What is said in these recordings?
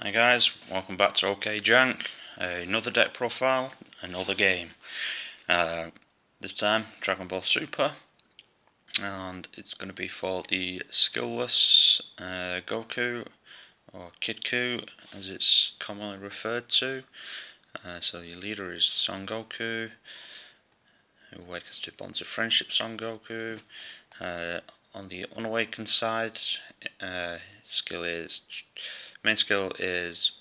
Hi guys, welcome back to OK Jank. Another deck profile, another game. This time Dragonball Super, and it's going to be for the skillless Goku, or Kidku as it's commonly referred to. So your leader is Son Goku, who awakens to bonds of friendship Son Goku. On the unawakened side, main skill is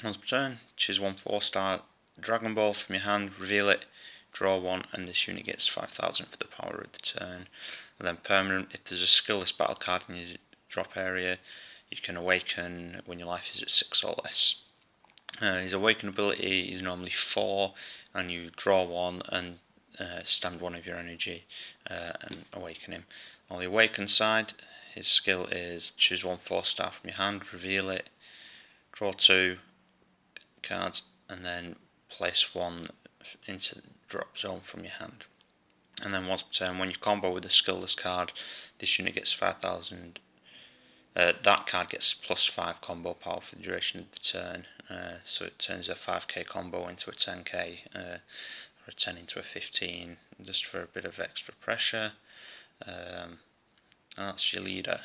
once per turn, choose one 4-star Dragon Ball from your hand, reveal it, draw one, and this unit gets 5,000 for the power of the turn. And then permanent, if there's a skillless battle card in your drop area, you can awaken when your life is at 6 or less. His awaken ability is normally 4, and you draw one and stand one of your energy and awaken him. On the awakened side, his skill is choose one 4-star from your hand, reveal it, draw 2 cards, and then place one into the drop zone from your hand. And then once per turn, when you combo with a skillless card, this unit gets 5,000. That card gets plus 5 combo power for the duration of the turn. So it turns a 5k combo into a 10k, or a 10 into a 15, just for a bit of extra pressure. And that's your leader.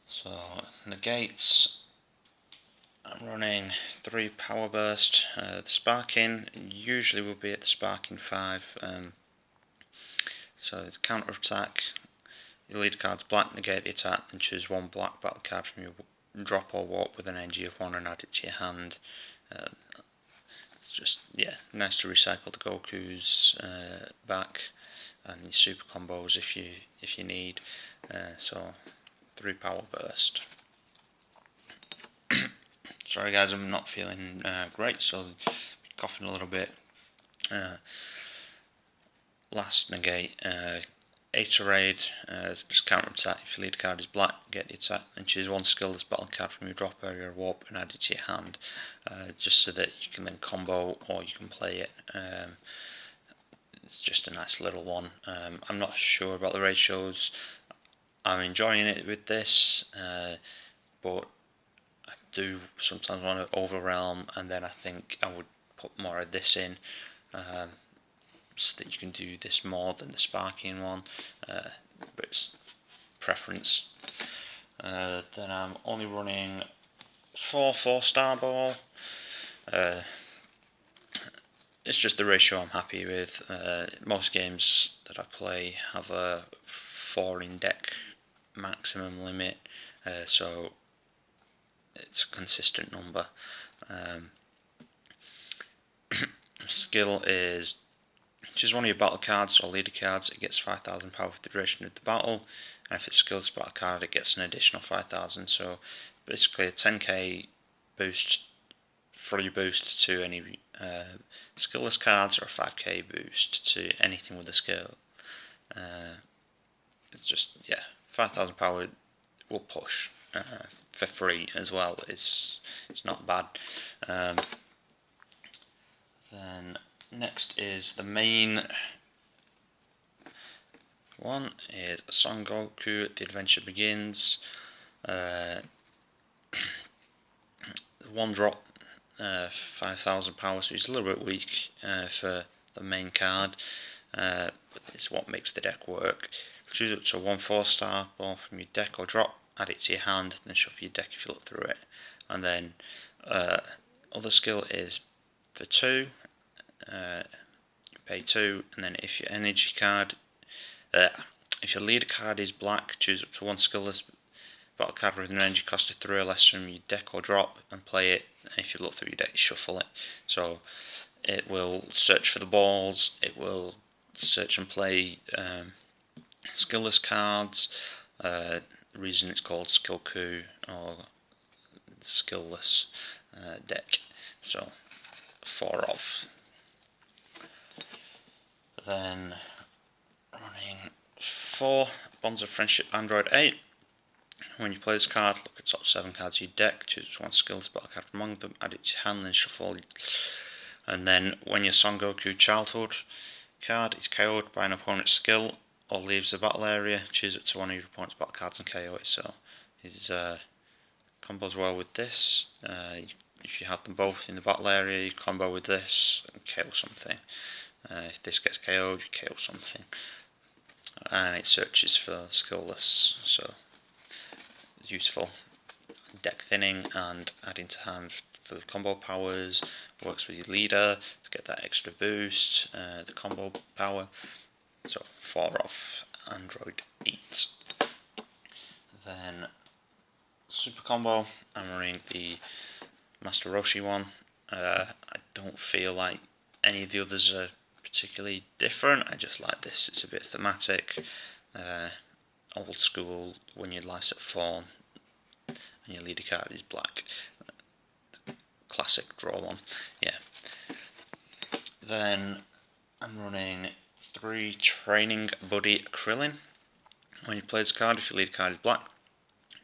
So negates. I'm running 3 power burst. The sparking usually will be at the sparking 5. So it's counter attack. Your lead card's black, negate the attack, then choose one black battle card from your drop or warp with an energy of 1 and add it to your hand. It's just, yeah, nice to recycle the Goku's back and your super combos if you need. So 3 power burst. Sorry guys, I'm not feeling great, so coughing a little bit. Last negate, Aetorade, just counter attack. If your lead card is black, get the attack and choose one skillless battle card from your drop area or warp and add it to your hand, just so that you can then combo or you can play it. It's just a nice little one. I'm not sure about the ratios. I'm enjoying it with this, but I do sometimes want to overwhelm, and then I think I would put more of this in, so that you can do this more than the sparking one, but it's preference. Then I'm only running 4 4-star ball. It's just the ratio I'm happy with. Most games that I play have a 4 in deck maximum limit, so it's a consistent number. Skill is choose one of your battle cards or leader cards, it gets 5,000 power for the duration of the battle, and if it's a skillless battle card it gets an additional 5,000, so basically a 10k boost, free boost to any skillless cards, or a 5k boost to anything with a skill. It's just, yeah, 5,000 power will push for free as well. It's not bad. Then next is the main one, is Son Goku, The Adventure Begins. 1 drop, 5,000 power, so he's a little bit weak for the main card, but it's what makes the deck work. Choose up to 1 4-star ball from your deck or drop, add it to your hand, then shuffle your deck if you look through it. And then other skill is for 2, you pay 2, and then if your energy card, if your leader card is black, choose up to 1 skillless battle card with an energy cost of 3 or less from your deck or drop and play it. And if you look through your deck, you shuffle it. So it will search for the balls, it will search and play skillless cards. The reason it's called Skillku, or the skillless deck. So 4 of. Then running 4 Bonds of Friendship Android 8. When you play this card, look at top 7 cards of your deck, choose 1 skillless battle card from among them, add it to your hand, then shuffle. And then when your Son Goku Childhood card is KO'd by an opponent's skill or leaves the battle area, choose up to 1 of your opponent's battle cards and KO it. So he's combos well with this. If you have them both in the battle area, you combo with this and KO something. If this gets KO'd, you KO something. And it searches for skillless, so it's useful. Deck thinning and adding to hand for the combo powers. Works with your leader to get that extra boost, the combo power. So 4 off Android 8. Then super combo, I'm running the Master Roshi one. I don't feel like any of the others are particularly different. I just like this. It's a bit thematic, old school. When your life's at 4 and your leader card is black. Classic draw one. Yeah. Then I'm running 3 Training Buddy Krillin. When you play this card, if your leader card is black,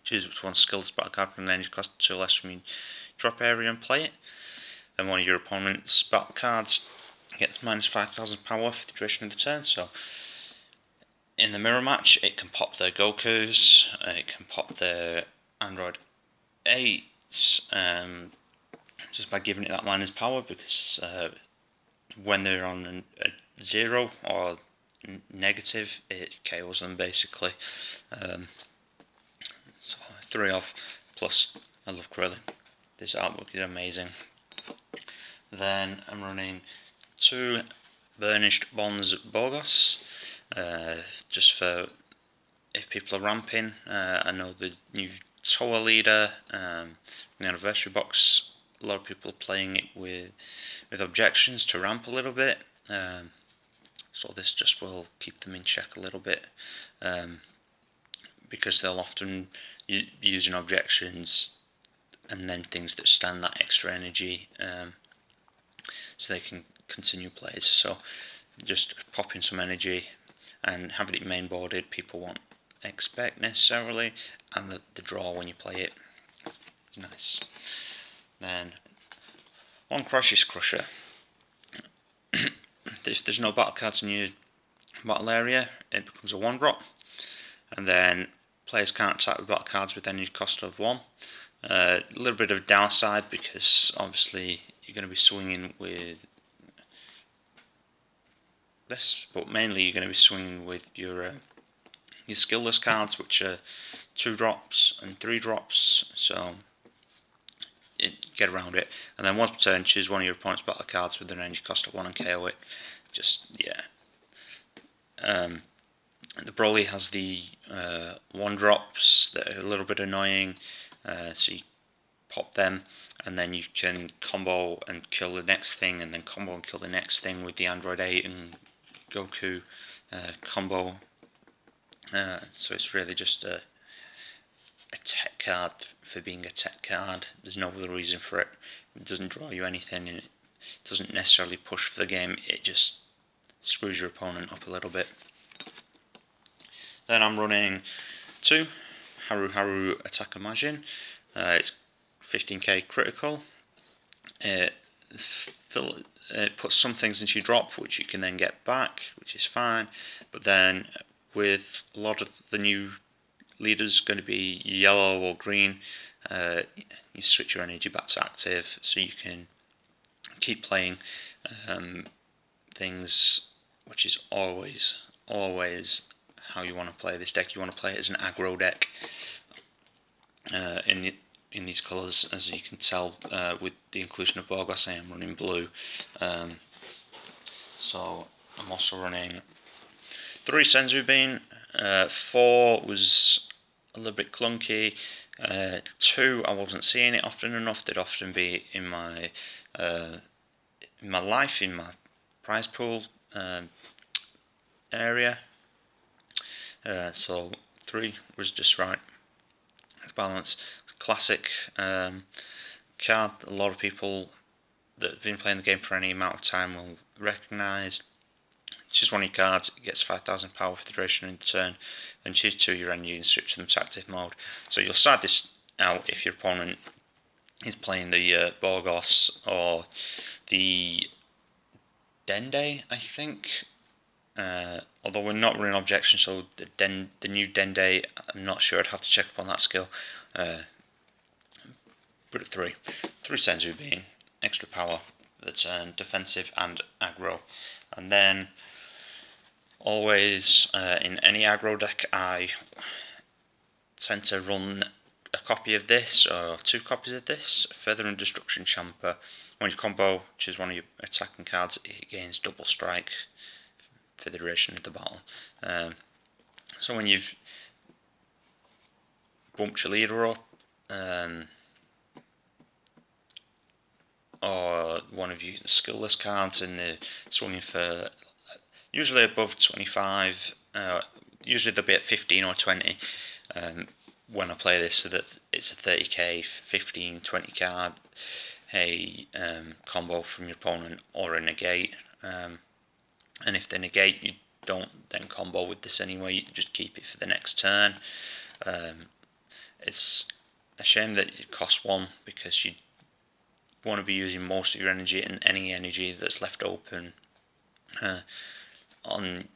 choose which one skills battle card from an energy cost 2 less from your drop area and play it. Then one of your opponent's battle cards gets minus 5,000 power for the duration of the turn. So in the mirror match, it can pop their Gokus, it can pop their Android 8s, just by giving it that minus power, because when they're on a 0 or negative, it KOs them basically. So 3 off, plus I love Krillin. This artwork is amazing. Then I'm running 2 Burnished Bonds Borgos, just for if people are ramping. I know the new Toa leader, the anniversary box, a lot of people are playing it with objections to ramp a little bit. So this just will keep them in check a little bit, because they'll often using objections and then things that stand that extra energy, so they can continue plays. So just popping some energy and having it mainboarded, people won't expect necessarily, and the draw when you play it is nice. Then 1 Crisis Crusher. If there's no battle cards in your battle area, it becomes a 1-drop, and then players can't attack with battle cards with any cost of 1. A little bit of downside, because obviously you're going to be swinging with this, but mainly you're going to be swinging with your skillless cards, which are 2 drops and 3 drops, so get around it. And then once per turn, choose one of your opponent's battle cards with an energy cost of 1 and KO it. Just, yeah. The Broly has the 1-drops that are a little bit annoying, so you pop them, and then you can combo and kill the next thing, and then combo and kill the next thing with the Android 8 and Goku combo. So it's really just a tech card for being a tech card. There's no other reason for it. It doesn't draw you anything, and it doesn't necessarily push for the game. It just screws your opponent up a little bit. Then I'm running 2 Haru Attack Imagine. It's 15k critical. It puts some things into your drop, which you can then get back, which is fine. But then with a lot of the new leaders going to be yellow or green, you switch your energy back to active, so you can keep playing things, which is always how you want to play this deck. You want to play it as an aggro deck in these colours. As you can tell, with the inclusion of Borgos, I am running blue. So I'm also running 3 Senzu Bean. 4 was a little bit clunky. 2, I wasn't seeing it often enough. They'd often be in my life, in my prize pool area. So 3 was just right. Balance. Classic card. A lot of people that have been playing the game for any amount of time will recognise. Choose one of your cards, it gets 5,000 power for the duration of the turn, then choose 2 of your energy and switch them to active mode. So you'll start this out if your opponent is playing the Borgos or the Dende, I think. Although we're not running objections, so the new Dende, I'm not sure. I'd have to check up on that skill. Good at 3. 3 Senzu being extra power for the turn, defensive and aggro. And then always in any aggro deck I tend to run a copy of this or 2 copies of this. Feather and Destruction Champer. When you combo, choose one of your attacking cards, it gains double strike for the duration of the battle. So when you've bumped your leader up, or one of you skillless cards and they're swinging for usually above 25, usually they'll be at 15 or 20 when I play this, so that it's a 30k, 15, 20 card combo from your opponent, or a negate, and if they negate, you don't then combo with this anyway, you just keep it for the next turn. It's a shame that it costs 1, because you want to be using most of your energy, and any energy that's left open on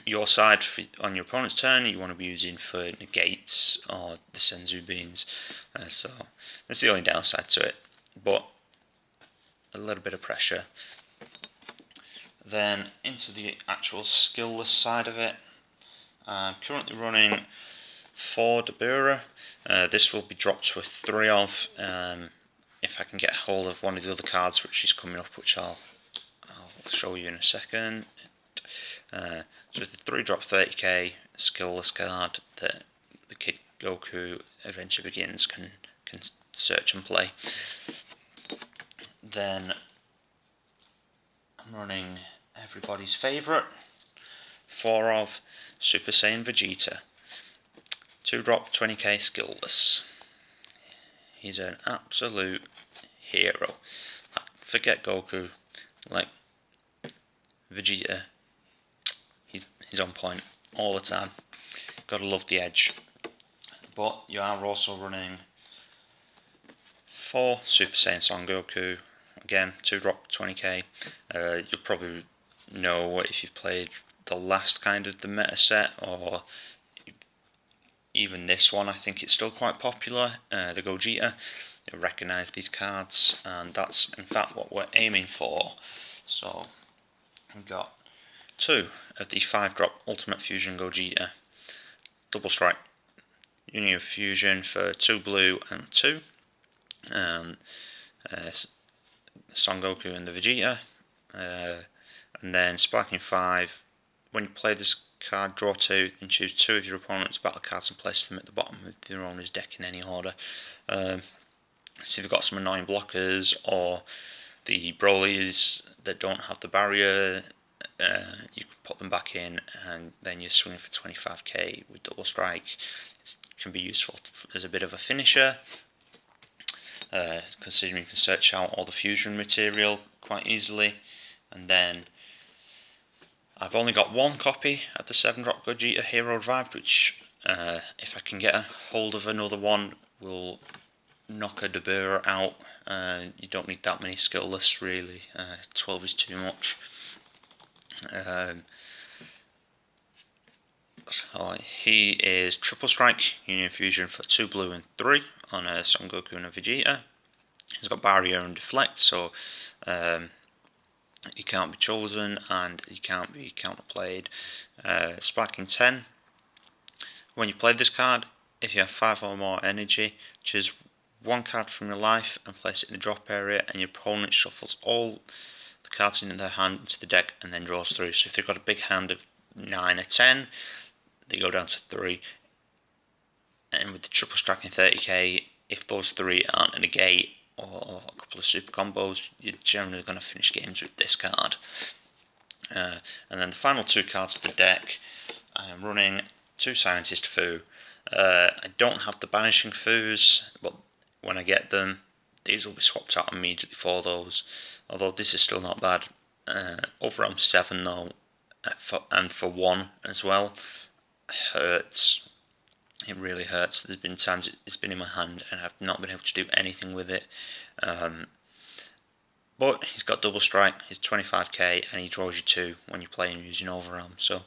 your side on your opponent's turn, you want to be using for negates or the Senzu beans. So that's the only downside to it, but a little bit of pressure. Then into the actual skillless side of it, I'm currently running 4 Dabura. This will be dropped to a 3 of if I can get hold of one of the other cards which is coming up, which I'll show you in a second. So the 3 drop 30k skillless card that the Kidku Adventure Begins can search and play. Then I'm running everybody's favourite, 4 of Super Saiyan Vegeta. 2 drop 20k skillless. He's an absolute hero. Forget Goku, like Vegeta, he's on point all the time. Gotta love the edge. But you are also running 4 Super Saiyan Son Goku. Again, 2 drop 20k. You'll probably know if you've played the last kind of the meta set, or even this one. I think it's still quite popular, the Gogeta. You'll recognise these cards, and that's in fact what we're aiming for. So we've got 2 of the 5 drop Ultimate Fusion Gogeta. Double Strike Union of Fusion for 2 blue and 2. Son Goku and the Vegeta. And then Sparking 5. When you play this card, draw 2 and choose 2 of your opponent's battle cards and place them at the bottom of your owner's deck in any order. So you've got some annoying blockers, or the Broly's that don't have the barrier, you can put them back in, and then you're swinging for 25k with double strike. It can be useful as a bit of a finisher, considering you can search out all the fusion material quite easily. And then I've only got 1 copy of the 7 drop Gogeta Hero Revived, which if I can get a hold of another one will knock a Dabura out. You don't need that many skillless really, 12 is too much. So he is Triple Strike Union Fusion for 2 blue and 3 on a Son Goku and a Vegeta. He's got Barrier and Deflect, so he can't be chosen and he can't be counterplayed. Sparking 10. When you play this card, if you have 5 or more energy, choose 1 card from your life and place it in the drop area, and your opponent shuffles all the cards in their hand into the deck and then draws 3. So if they've got a big hand of 9 or 10, they go down to 3. And with the triple striking 30k, if those 3 aren't a negate or a couple of super combos, you're generally going to finish games with this card. And then the final 2 cards of the deck, I am running 2 Scientist Fu. I don't have the Banishing Fus, but when I get them, these will be swapped out immediately for those. Although this is still not bad. Overarm 7 though, and for 1 as well, hurts. It really hurts. There's been times it's been in my hand and I've not been able to do anything with it. But he's got double strike, he's 25k, and he draws you 2 when you play him using overarm. So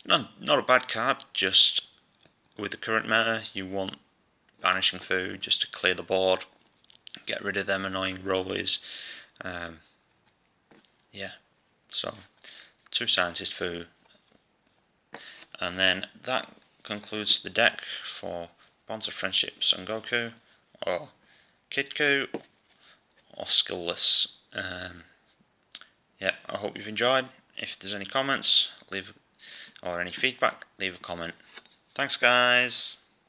not a bad card. Just with the current meta, you want Banishing Fu just to clear the board get rid of them annoying rollies. Yeah, so 2 scientist foo, and then that concludes the deck for Bonds of Friendship Son Goku, or Kidku, or Skillless. Yeah, I hope you've enjoyed. If there's any comments, or any feedback, leave a comment. Thanks, guys.